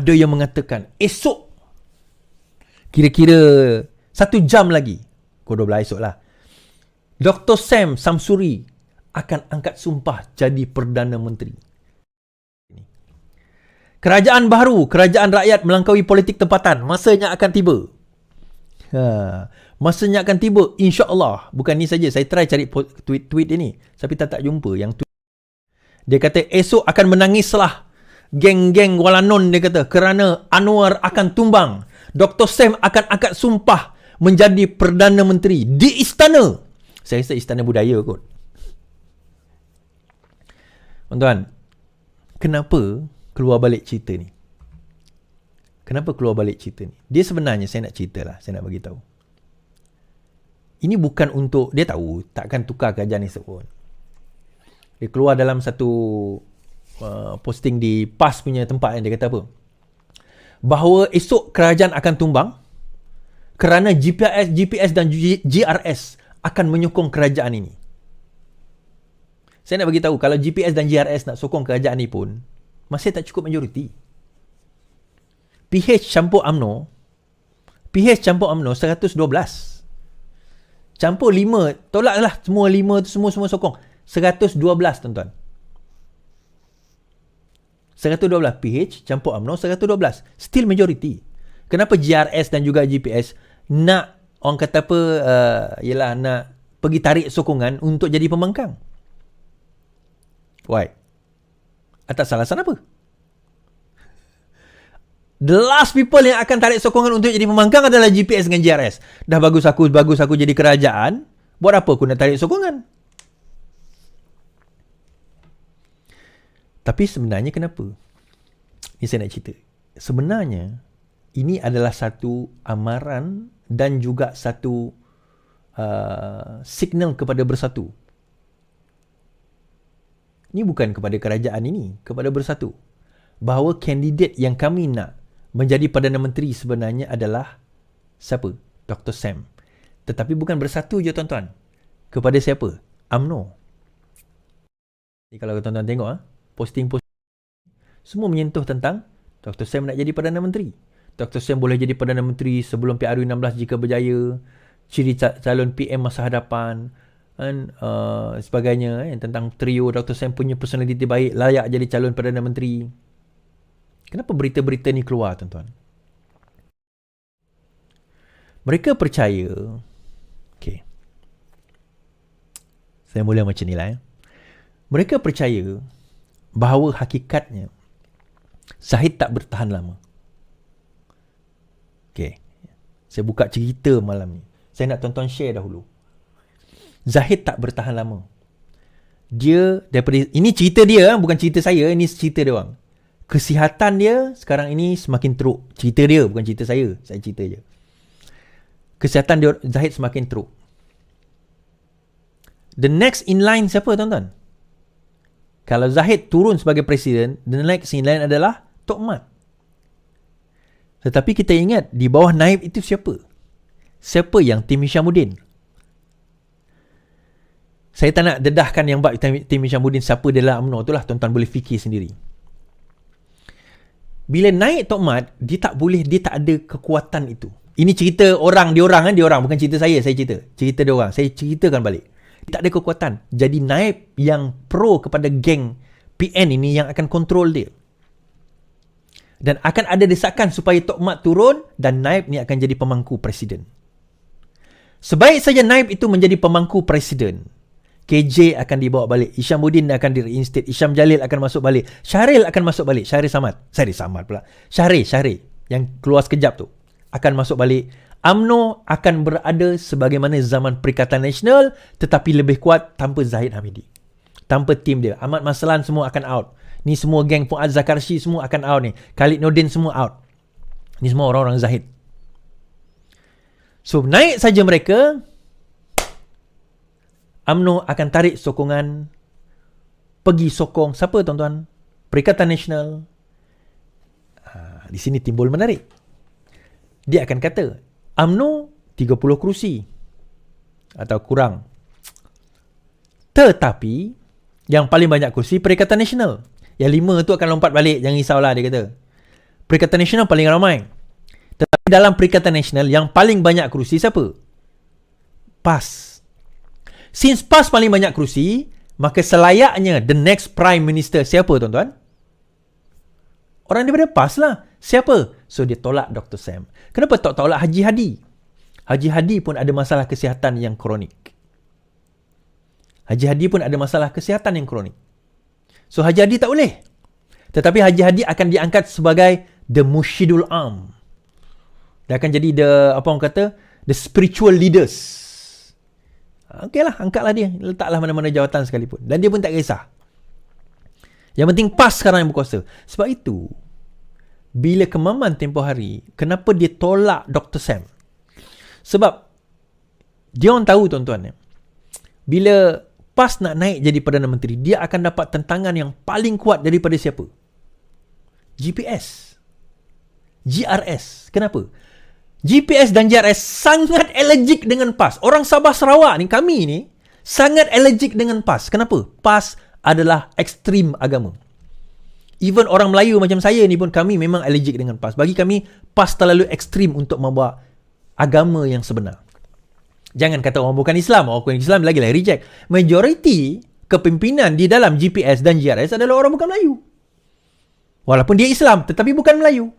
ada yang mengatakan esok, kira-kira 1 jam lagi, pukul 12 esok lah, Dr. Sam Samsuri akan angkat sumpah jadi Perdana Menteri. Kerajaan baru, kerajaan rakyat melangkaui politik tempatan. Masanya akan tiba. Masanya akan tiba, insya-Allah. Bukan ni saja, saya try cari tweet ini, tapi tak jumpa yang tweet. Dia kata esok akan menangislah geng-geng Walanon, dia kata, kerana Anwar akan tumbang. Dr. Sam akan angkat sumpah menjadi Perdana Menteri di istana. Saya rasa istana budaya kot. Tuan-tuan, kenapa keluar balik cerita ni? Kenapa keluar balik cerita ni? Dia sebenarnya, saya nak cerita lah, saya nak bagi tahu. Ini bukan untuk, dia tahu takkan tukar kerajaan ni pun. Dia keluar dalam satu posting di PAS punya tempat, yang dia kata apa? Bahawa esok kerajaan akan tumbang kerana GPS dan GRS akan menyokong kerajaan ini. Saya nak bagi tahu, kalau GPS dan GRS nak sokong kerajaan ni pun masih tak cukup majoriti. PH campur UMNO 112. Campur 5, tolaklah semua 5 tu, semua sokong. 112, tuan-tuan. 112 PH campur UMNO 112. Still majority. Kenapa GRS dan juga GPS nak, orang kata apa, ialah nak pergi tarik sokongan untuk jadi pembangkang? Why? Atas alasan apa? The last people yang akan tarik sokongan untuk jadi pembangkang adalah GPS dengan GRS. Dah bagus aku jadi kerajaan, buat apa aku nak tarik sokongan? Tapi sebenarnya kenapa? Ini saya nak cerita. Sebenarnya ini adalah satu amaran dan juga satu signal kepada Bersatu. Ini bukan kepada kerajaan ini, kepada Bersatu. Bahawa kandidat yang kami nak menjadi Perdana Menteri sebenarnya adalah siapa? Dr. Sam. Tetapi bukan Bersatu je, tuan-tuan. Kepada siapa? UMNO. Jadi kalau tuan-tuan tengok, posting semua menyentuh tentang Dr. Sam nak jadi Perdana Menteri. Dr. Sam boleh jadi Perdana Menteri sebelum PRU16 jika berjaya. Ciri calon PM masa hadapan dan sebagainya, tentang trio Dr. Sam punya personality baik, layak jadi calon Perdana Menteri. Kenapa berita-berita ni keluar, tuan-tuan? Mereka percaya, okay, saya mula macam ni lah. Mereka percaya bahawa hakikatnya Zahid tak bertahan lama. Okay, saya buka cerita malam ni. Saya nak tuan-tuan share dahulu. Zahid tak bertahan lama. Dia daripada, ini cerita dia, bukan cerita saya, ini cerita dia orang. Kesihatan dia sekarang ini semakin teruk. Cerita dia, bukan cerita saya cerita je. Kesihatan dia, Zahid, semakin teruk. The next in line siapa, tuan-tuan? Kalau Zahid turun sebagai presiden, the next in line adalah Tok Mat. Tetapi kita ingat, di bawah naib itu siapa? Siapa yang Tim Hishamuddin? Saya tak nak dedahkan yang bab Tim Hishamuddin siapa dia dalam UMNO, itulah tuan-tuan boleh fikir sendiri. Bila naik Tok Mat, dia tak ada kekuatan itu. Ini cerita orang, dia orang, bukan cerita saya cerita. Cerita dia orang, saya ceritakan balik. Dia tak ada kekuatan. Jadi naib yang pro kepada geng PN ini yang akan kontrol dia. Dan akan ada desakan supaya Tok Mat turun dan naib ni akan jadi pemangku presiden. Sebaik saja naib itu menjadi pemangku presiden, KJ akan dibawa balik, Hishamuddin akan di-reinstate, Hisham Jalil akan masuk balik, Syahril akan masuk balik, Syahrir Samad pula. Syahrir yang keluar sekejap tu akan masuk balik. UMNO akan berada sebagaimana zaman Perikatan Nasional, tetapi lebih kuat tanpa Zahid Hamidi. Tanpa tim dia. Ahmad Maslan semua akan out. Ni semua geng Fuad Zakarshi semua akan out ni. Khalid Nordin semua out. Ni semua orang-orang Zahid. So naik saja mereka, UMNO akan tarik sokongan, pergi sokong siapa, tuan-tuan? Perikatan Nasional. Di sini timbul menarik. Dia akan kata, UMNO 30 kerusi atau kurang. Tetapi yang paling banyak kerusi Perikatan Nasional. Yang 5 tu akan lompat balik, jangan risaulah, dia kata. Perikatan Nasional paling ramai. Tetapi dalam Perikatan Nasional yang paling banyak kerusi siapa? PAS. Since PAS paling banyak kerusi, maka selayaknya the next Prime Minister siapa tuan-tuan? Orang daripada PAS lah. Siapa? So dia tolak Dr. Sam. Kenapa tak tolak Haji Hadi? Haji Hadi pun ada masalah kesihatan yang kronik. Haji Hadi pun ada masalah kesihatan yang kronik. So Haji Hadi tak boleh. Tetapi Haji Hadi akan diangkat sebagai the Mushidul Am. Dia akan jadi the spiritual leaders. Okeylah, angkatlah dia. Letaklah mana-mana jawatan sekalipun. Dan dia pun tak kisah. Yang penting PAS sekarang yang berkuasa. Sebab itu, bila Kemaman tempoh hari, kenapa dia tolak Dr. Sam? Sebab, dia orang tahu tuan-tuan, bila PAS nak naik jadi Perdana Menteri, dia akan dapat tentangan yang paling kuat daripada siapa? GPS. GRS. Kenapa? GPS dan GRS sangat allergic dengan PAS. Orang Sabah Sarawak ni, kami ni, sangat allergic dengan PAS. Kenapa? PAS adalah ekstrim agama. Even orang Melayu macam saya ni pun, kami memang allergic dengan PAS. Bagi kami, PAS terlalu ekstrim untuk membawa agama yang sebenar. Jangan kata orang bukan Islam. Orang bukan Islam lagi reject. Majoriti kepimpinan di dalam GPS dan GRS adalah orang bukan Melayu. Walaupun dia Islam, tetapi bukan Melayu.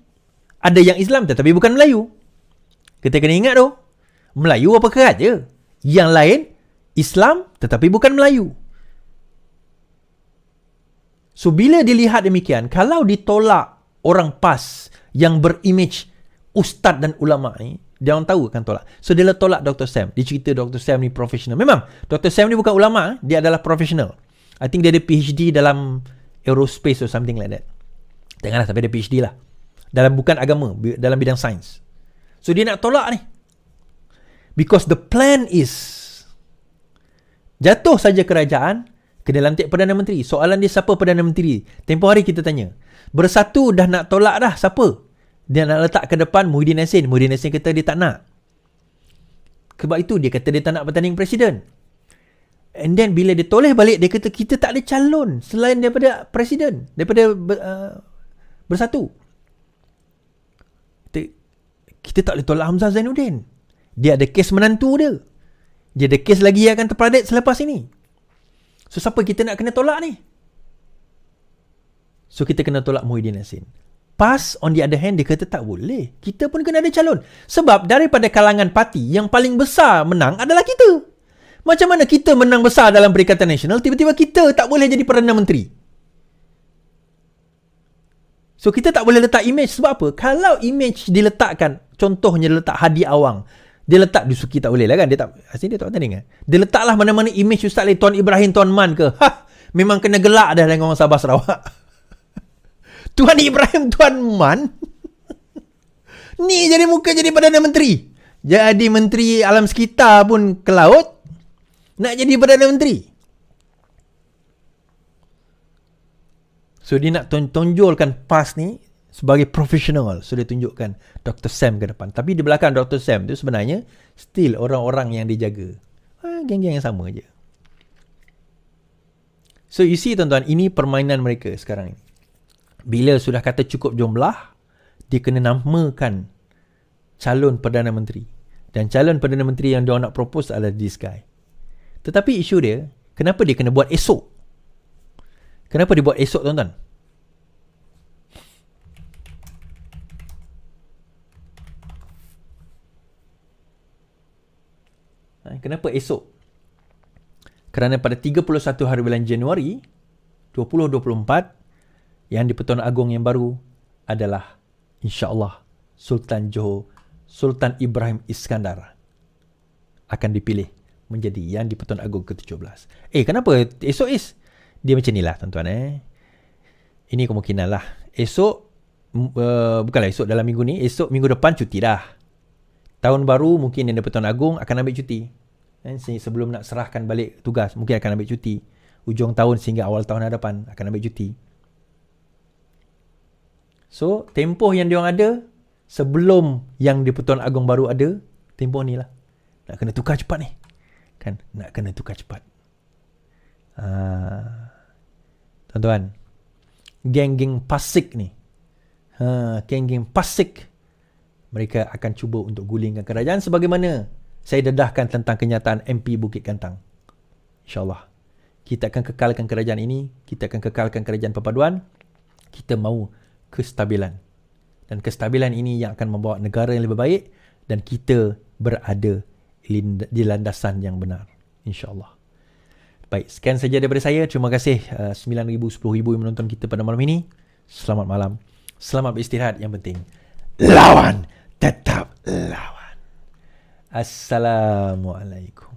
Ada yang Islam, tetapi bukan Melayu. Kita kena ingat tu. Melayu apa kerat je. Yang lain, Islam tetapi bukan Melayu. So, bila dilihat demikian, kalau ditolak orang PAS yang berimage ustaz dan ulama ni, dia orang tahu akan tolak. So, dia tolak Dr. Sam. Dia cerita Dr. Sam ni profesional. Memang, Dr. Sam ni bukan ulama. Dia adalah profesional. I think dia ada PhD dalam aerospace or something like that. Janganlah sampai ada PhD lah. Dalam bukan agama, dalam bidang sains. So dia nak tolak ni. Because the plan is jatuh saja kerajaan, kena lantik Perdana Menteri. Soalan dia siapa Perdana Menteri? Tempoh hari kita tanya. Bersatu dah nak tolak dah, siapa? Dia nak letak ke depan Muhyiddin Yassin. Muhyiddin Yassin kata dia tak nak. Sebab itu dia kata dia tak nak bertanding presiden. And then bila dia toleh balik, dia kata kita tak ada calon selain daripada presiden, daripada Bersatu. Kita tak boleh tolak Hamzah Zainuddin. Dia ada kes menantu dia. Dia ada kes lagi yang akan terperadit selepas ini. So, siapa kita nak kena tolak ni? So, kita kena tolak Muhyiddin Yassin. PAS, on the other hand, dia kata tak boleh. Kita pun kena ada calon. Sebab daripada kalangan parti, yang paling besar menang adalah kita. Macam mana kita menang besar dalam Perikatan Nasional, tiba-tiba kita tak boleh jadi Perdana Menteri? So, kita tak boleh letak image. Sebab apa? Kalau image diletakkan, contohnya letak Hadi Awang. Dia letak Dusuki tak boleh lah kan? Dia tak, asyik dia tak tanding kan? Dia letaklah mana-mana image Ustaz Ali, Tuan Ibrahim, Tuan Man ke? Memang kena gelak dah dengan orang Sabah Sarawak. Tuan Ibrahim, Tuan Man. Ni jadi muka jadi Perdana Menteri. Jadi Menteri Alam Sekitar pun ke laut. Nak jadi Perdana Menteri. So, dia nak tonjolkan PAS ni sebagai profesional. So, dia tunjukkan Dr. Sam ke depan. Tapi di belakang Dr. Sam tu sebenarnya still orang-orang yang dijaga. Geng-geng yang sama je. So, you see tuan-tuan, ini permainan mereka sekarang ni. Bila sudah kata cukup jumlah, dia kena namakan calon Perdana Menteri. Dan calon Perdana Menteri yang dia nak propose adalah this guy. Tetapi isu dia, kenapa dia kena buat esok? Kenapa dia buat esok tuan-tuan? Kenapa esok? Kerana pada 31 hari bulan Januari 2024, yang di-Pertuan Agong yang baru adalah insya-Allah Sultan Johor Sultan Ibrahim Iskandar akan dipilih menjadi yang di-Pertuan Agong ke-17. Kenapa esok is? Dia macam ni lah tuan-tuan. Ini kemungkinan lah. Esok, bukanlah esok dalam minggu ni, esok minggu depan cuti dah. Tahun baru mungkin yang di-Pertuan Agong akan ambil cuti. Sebelum nak serahkan balik tugas, mungkin akan ambil cuti. Ujung tahun sehingga awal tahun hadapan akan ambil cuti. So, tempoh yang diorang ada, sebelum yang di-Pertuan Agong baru ada, tempoh ni lah. Nak kena tukar cepat ni. Kan? Nak kena tukar cepat. Tuan-tuan, geng-geng Pasik ni, geng-geng fasik, mereka akan cuba untuk gulingkan kerajaan sebagaimana saya dedahkan tentang kenyataan MP Bukit Gantang. InsyaAllah kita akan kekalkan kerajaan ini, kita akan kekalkan kerajaan perpaduan. Kita mahu kestabilan, dan kestabilan ini yang akan membawa negara yang lebih baik, dan kita berada di landasan yang benar, insyaAllah. Baik, sekian saja daripada saya. Terima kasih 9,000, 10,000 yang menonton kita pada malam ini. Selamat malam, selamat beristirahat. Yang penting lawan, tetap lawan. Assalamualaikum.